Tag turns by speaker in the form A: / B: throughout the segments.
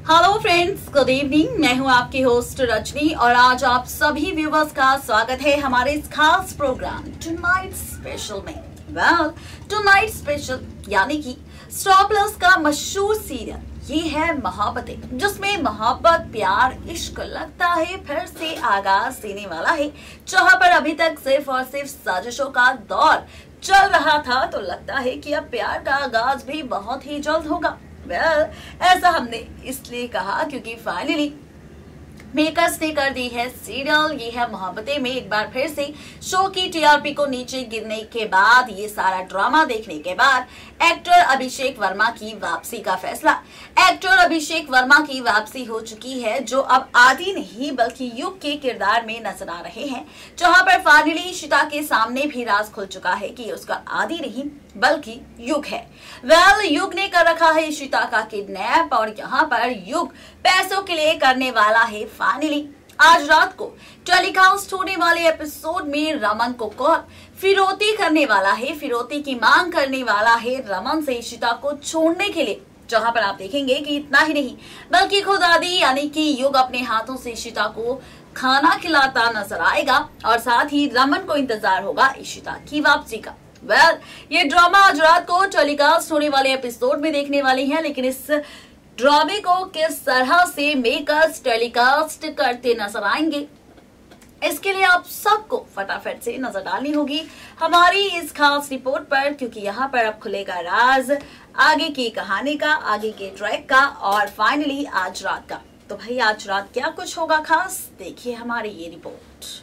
A: Hello friends, good evening. मैं हूं आपकी होस्ट रजनी और आज आप सभी व्यूवर्स का स्वागत है हमारे इस खास प्रोग्राम टुनाइट स्पेशल में। टुनाइट स्पेशल यानी कि स्टार प्लस का मशहूर सीरियल ये है मोहब्बतें, जिसमें मोहब्बत, प्यार, इश्क लगता है फिर से आगाज देने वाला है। जहां पर अभी तक सिर्फ और सिर्फ साजिशों का दौर चल रहा था, तो लगता है कि अब प्यार का आगाज भी बहुत ही जल्द होगा। ऐसा हमने इसलिए कहा क्योंकि फाइनली मेकर्स ने कर दी है सीरियल ये है मोहब्बतें में एक बार फिर से शो की टीआरपी को नीचे गिरने के बाद, ये सारा ड्रामा देखने के बाद एक्टर अभिषेक वर्मा की वापसी का फैसला। एक्टर अभिषेक वर्मा की वापसी हो चुकी है, जो अब आदि नहीं बल्कि युग के किरदार में नजर आ रहे हैं। जहां पर फाइनली इशिता के सामने भी राज खुल चुका है कि उसका आदि नहीं बल्कि युग है। युग ने कर रखा है इशिता का किडनैप और यहाँ पर युग पैसों के लिए करने वाला है फाइनली आज रात को टेलीकास्ट होने वाले एपिसोड में रमन को कॉल फिरौती करने वाला है, फिरौती की मांग करने वाला है रमन से इशिता को छोड़ने के लिए। जहां पर आप देखेंगे कि इतना ही नहीं बल्कि खुद आदि यानी कि युग अपने हाथों से इशिता को खाना खिलाता नजर आएगा और साथ ही रमन को इंतजार होगा इशिता की वापसी का। ये ड्रामा आज रात को टेलीकास्ट होने वाले एपिसोड में देखने वाली हैं, लेकिन इस ड्रामे को किस तरह से मेकर्स टेलीकास्ट करते नजर आएंगे, इसके लिए आप सबको फटाफट से नजर डालनी होगी हमारी इस खास रिपोर्ट पर, क्योंकि यहाँ पर अब खुलेगा राज आगे की कहानी का, आगे के ट्रैक का और फाइनली आज रात का। तो भाई आज रात क्या कुछ होगा खास, देखिए हमारी ये रिपोर्ट।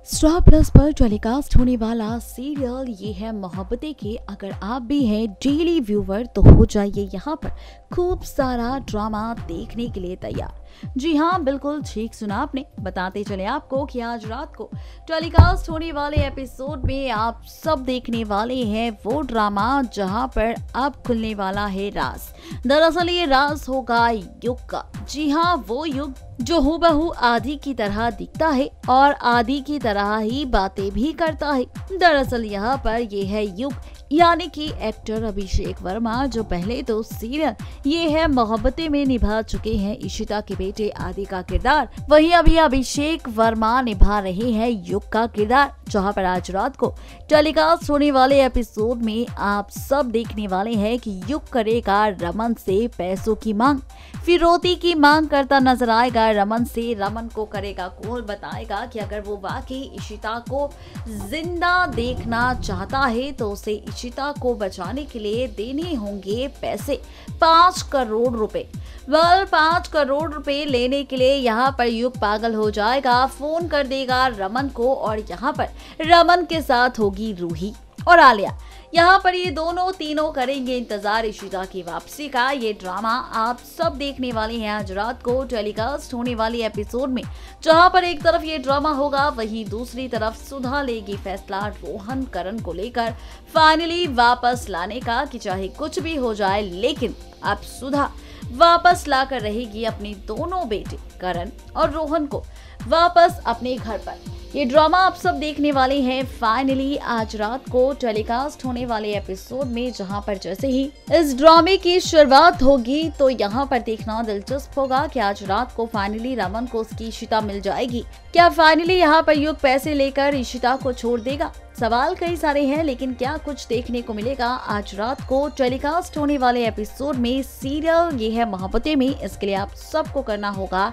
B: स्टार प्लस पर टेलीकास्ट होने वाला सीरियल ये है मोहब्बतें के अगर आप भी हैं डेली व्यूवर तो हो जाइए यहाँ पर खूब सारा ड्रामा देखने के लिए तैयार। जी हाँ, बिल्कुल ठीक सुना आपने। बताते चले आपको कि आज रात को टेलीकास्ट होने वाले एपिसोड में आप सब देखने वाले हैं वो ड्रामा जहां पर अब खुलने वाला है राज। दरअसल ये राज होगा युग का। जी हाँ, वो युग जो हूबहू आदि की तरह दिखता है और आदि की तरह ही बातें भी करता है। दरअसल यहाँ पर ये है युग यानी कि एक्टर अभिषेक वर्मा, जो पहले तो सीरियल ये है मोहब्बतें में निभा चुके हैं इशिता के बेटे आदि का किरदार, वहीं अभी अभिषेक वर्मा निभा रहे हैं युग का किरदार। जहां पर आज रात को टेलीकास्ट होने वाले एपिसोड में आप सब देखने वाले हैं कि युग करेगा रमन से पैसों की मांग, फिरौती की मांग करता नजर आएगा रमन से। रमन को करेगा कॉल, बताएगा कि अगर वो वाकई इशिता को जिंदा देखना चाहता है तो उसे इशिता को बचाने के लिए देने होंगे पैसे 5 करोड़ रुपए। 5 करोड़ रुपए लेने के लिए यहाँ पर युग पागल हो जाएगा, फोन कर देगा रमन को और यहाँ पर रमन के साथ होगी रूही और आलिया। यहाँ पर ये दोनों तीनों करेंगे इंतजार इशिता की वापसी का। ये ड्रामा आप सब देखने वाले हैं आज रात को टेलीकास्ट होने वाली एपिसोड में, जहाँ पर एक तरफ ये ड्रामा होगा वहीं दूसरी तरफ सुधा लेगी फैसला रोहन करण को लेकर फाइनली वापस लाने का, कि चाहे कुछ भी हो जाए लेकिन अब सुधा वापस लाकर रहेगी अपने दोनों बेटे करण और रोहन को वापस अपने घर पर। ये ड्रामा आप सब देखने वाले हैं फाइनली आज रात को टेलीकास्ट होने वाले एपिसोड में, जहां पर जैसे ही इस ड्रामे की शुरुआत होगी तो यहां पर देखना दिलचस्प होगा कि आज रात को फाइनली रमन को उसकी इशिता मिल जाएगी। क्या फाइनली यहां पर युग पैसे लेकर इशिता को छोड़ देगा? सवाल कई सारे हैं, लेकिन क्या कुछ देखने को मिलेगा आज रात को टेलीकास्ट होने वाले एपिसोड में सीरियल ये है मोहब्बतें में, इसके लिए आप सबको करना होगा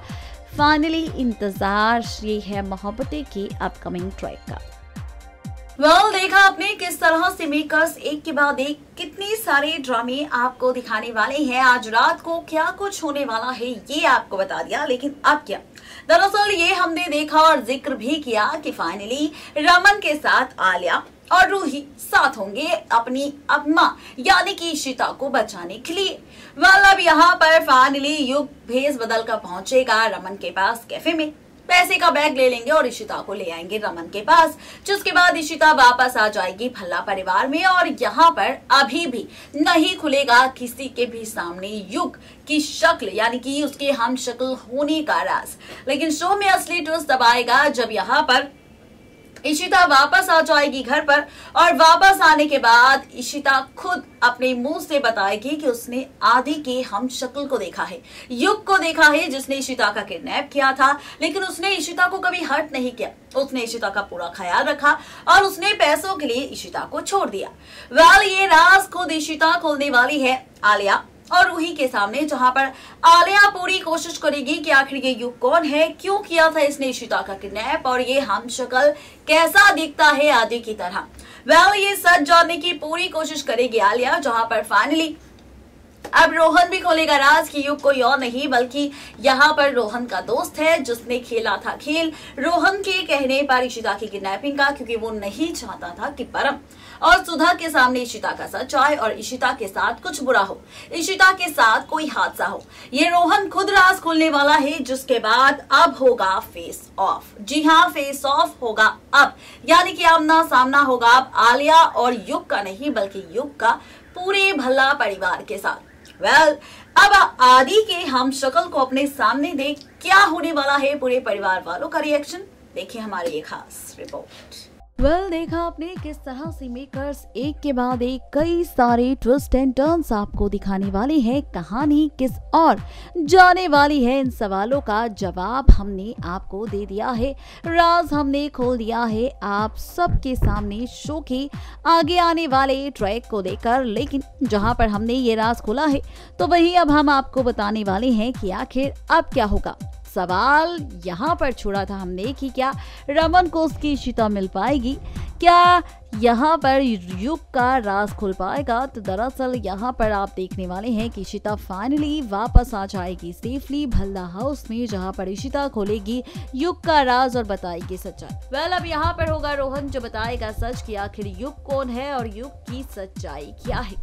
B: फाइनली इंतजार ये है मोहब्बतें की अपकमिंग ट्रैक का।
A: देखा आपने किस तरह से मेकर्स एक के बाद एक कितने सारे ड्रामे आपको दिखाने वाले हैं। आज रात को क्या कुछ होने वाला है ये आपको बता दिया, लेकिन अब क्या? दरअसल ये हमने देखा और जिक्र भी किया कि फाइनली रमन के साथ आलिया और रूही साथ होंगे अपनी अम्मा यानी कि इशिता को बचाने के लिए। अब यहाँ पर फाइनली युग भेस बदल कर पहुंचेगा रमन के पास कैफे में, पैसे का बैग ले लेंगे और इशिता को ले आएंगे रमन के पास, जिसके बाद इशिता वापस आ जाएगी भल्ला परिवार में और यहाँ पर अभी भी नहीं खुलेगा किसी के भी सामने युग की शक्ल यानी कि उसके हम शक्ल होने का राज। लेकिन शो में असली ट्विस्ट तब आएगा जब यहाँ पर इशिता वापस आ जाएगी घर पर और वापस आने के बाद इशिता खुद अपने मुंह से बताएगी कि उसने आदि के हम शक्ल को देखा है, युग को देखा है जिसने इशिता का किडनैप किया था, लेकिन उसने इशिता को कभी हर्ट नहीं किया। उसने इशिता का पूरा ख्याल रखा और उसने पैसों के लिए इशिता को छोड़ दिया। वेल, ये राज खुद इशिता खोलने वाली है आलिया और रूही के सामने, जहां पर आलिया पूरी कोशिश करेगी कि आखिर ये युग कौन है, क्यों किया था इसने इशिता का किडनैप और ये हम शक्ल कैसा दिखता है आदि की तरह। वेल, ये सच जानने की पूरी कोशिश करेगी आलिया, जहां पर फाइनली अब रोहन भी खोलेगा राज की युग कोई और नहीं बल्कि यहाँ पर रोहन का दोस्त है जिसने खेला था खेल रोहन के कहने पर इशिता की किडनैपिंग का, क्योंकि वो नहीं चाहता था कि परम और सुधा के सामने इशिता का सच आए और इशिता के साथ कुछ बुरा हो, इशिता के साथ कोई हादसा हो। ये रोहन खुद राज खोलने वाला है, जिसके बाद अब होगा फेस ऑफ। जी हाँ, फेस ऑफ होगा अब, यानी कि आमना सामना होगा अब आलिया और युग का नहीं बल्कि युग का पूरे भल्ला परिवार के साथ। वेल, अब आदि के हम शक्ल को अपने सामने देख क्या होने वाला है पूरे परिवार वालों का रिएक्शन, देखिए हमारी ये खास रिपोर्ट।
B: देखा आपने किस तरह से मेकर्स एक के बाद एक कई सारे ट्विस्ट एंड टर्न्स आपको दिखाने वाले हैं। कहानी किस और जाने वाली है, इन सवालों का जवाब हमने आपको दे दिया है, राज हमने खोल दिया है आप सबके सामने शो के आगे आने वाले ट्रैक को लेकर। लेकिन जहां पर हमने ये राज खोला है तो वहीं अब हम आपको बताने वाले हैं कि आखिर अब क्या होगा। सवाल यहाँ पर छोड़ा था हमने कि क्या रमन को उसकी इशिता मिल पाएगी, क्या यहाँ पर युग का राज खुल पाएगा। तो दरअसल यहाँ पर आप देखने वाले हैं कि इशिता फाइनली वापस आ जाएगी सेफली भल्ला हाउस में, जहाँ पर इशिता खोलेगी युग का राज और बताएगी सच्चाई। वेल, अब यहाँ पर होगा रोहन जो बताएगा सच कि आखिर युग कौन है और युग की सच्चाई क्या है।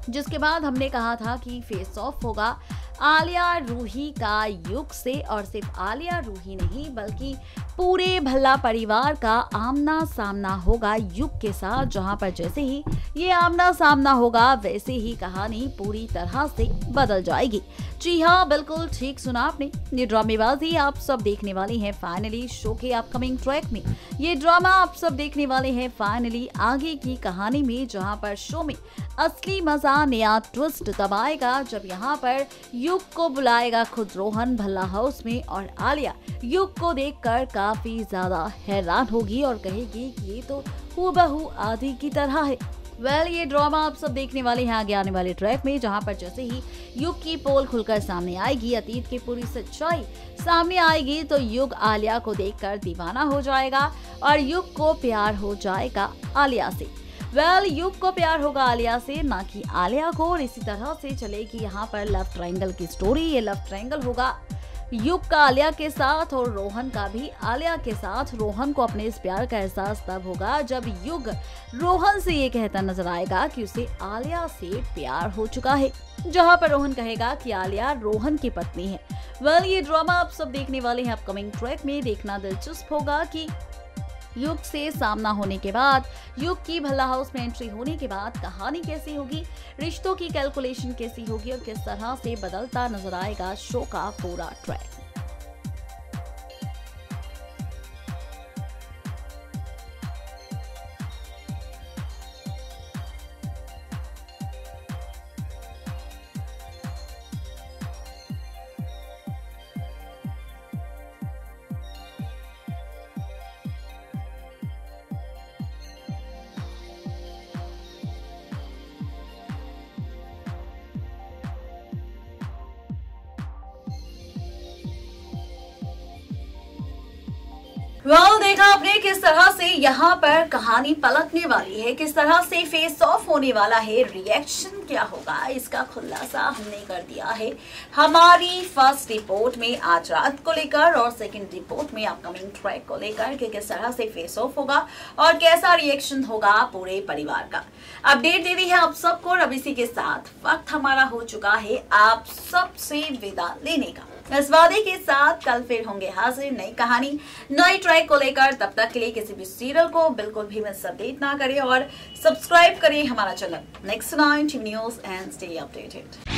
B: जिसके बाद हमने कहा था कि फेस ऑफ होगा आलिया रूही का युग से, और सिर्फ आलिया रूही नहीं बल्कि पूरे भल्ला परिवार का आमना सामना होगा युग के साथ, जहां पर जैसे ही ये आमना सामना होगा वैसे ही कहानी पूरी तरह से बदल जाएगी। जी हाँ, बिल्कुल ठीक सुना आपने, ये ड्रामेबाजी आप सब देखने वाले हैं फाइनली शो के अपकमिंग ट्रैक में। ये ड्रामा आप सब देखने वाले हैं फाइनली आगे की कहानी में, जहां पर शो में असली मजा नया ट्विस्ट तब आएगा जब यहाँ पर युग को बुलाएगा खुद रोहन भल्ला हाउस में और आलिया युग को देखकर काफी ज्यादा हैरान होगी और कहेगी कि ये तो हूबहू आदि की तरह है। वेल, ये ड्रामा आप सब देखने वाले हैं आगे आने वाले ट्रैक में, जहां पर जैसे ही युग की पोल खुलकर सामने आएगी, अतीत की पूरी सच्चाई सामने आएगी, तो युग आलिया को देखकर दीवाना हो जाएगा और युग को प्यार हो जाएगा आलिया से। वेल, युग को प्यार होगा आलिया से, ना कि आलिया को, और इसी तरह से चलेगी यहाँ पर लव ट्रायंगल की स्टोरी। ये लव ट्रायंगल होगा युग का आलिया के साथ और रोहन का भी आलिया के साथ। रोहन को अपने इस प्यार का एहसास तब होगा जब युग रोहन से ये कहता नजर आएगा कि उसे आलिया से प्यार हो चुका है, जहां पर रोहन कहेगा कि आलिया रोहन की पत्नी है। वेल, ये ड्रामा आप सब देखने वाले हैं अपकमिंग ट्रैक में। देखना दिलचस्प होगा कि युग से सामना होने के बाद, युग की भल्ला हाउस में एंट्री होने के बाद कहानी कैसी होगी, रिश्तों की कैलकुलेशन कैसी होगी और किस तरह से बदलता नजर आएगा शो का पूरा ट्रैक।
A: वेल, देखा आपने किस तरह से यहाँ पर कहानी पलटने वाली है, किस तरह से फेस ऑफ होने वाला है, रिएक्शन क्या होगा इसका खुलासा हमने कर दिया है हमारी फर्स्ट रिपोर्ट में आज रात को लेकर और सेकंड रिपोर्ट में अपकमिंग ट्रैक को लेकर कि किस तरह से फेस ऑफ होगा और कैसा रिएक्शन होगा पूरे परिवार का। अपडेट दे दी है आप सबको और अब इसी के साथ वक्त हमारा हो चुका है आप सबसे विदा लेने का। इस वादे के साथ कल फिर होंगे हाजिर नई कहानी नई ट्रैक को लेकर। तब तक के लिए किसी भी सीरियल को बिल्कुल भी मिस अपडेट ना करें और सब्सक्राइब करें हमारा channel next 9 news and stay updated.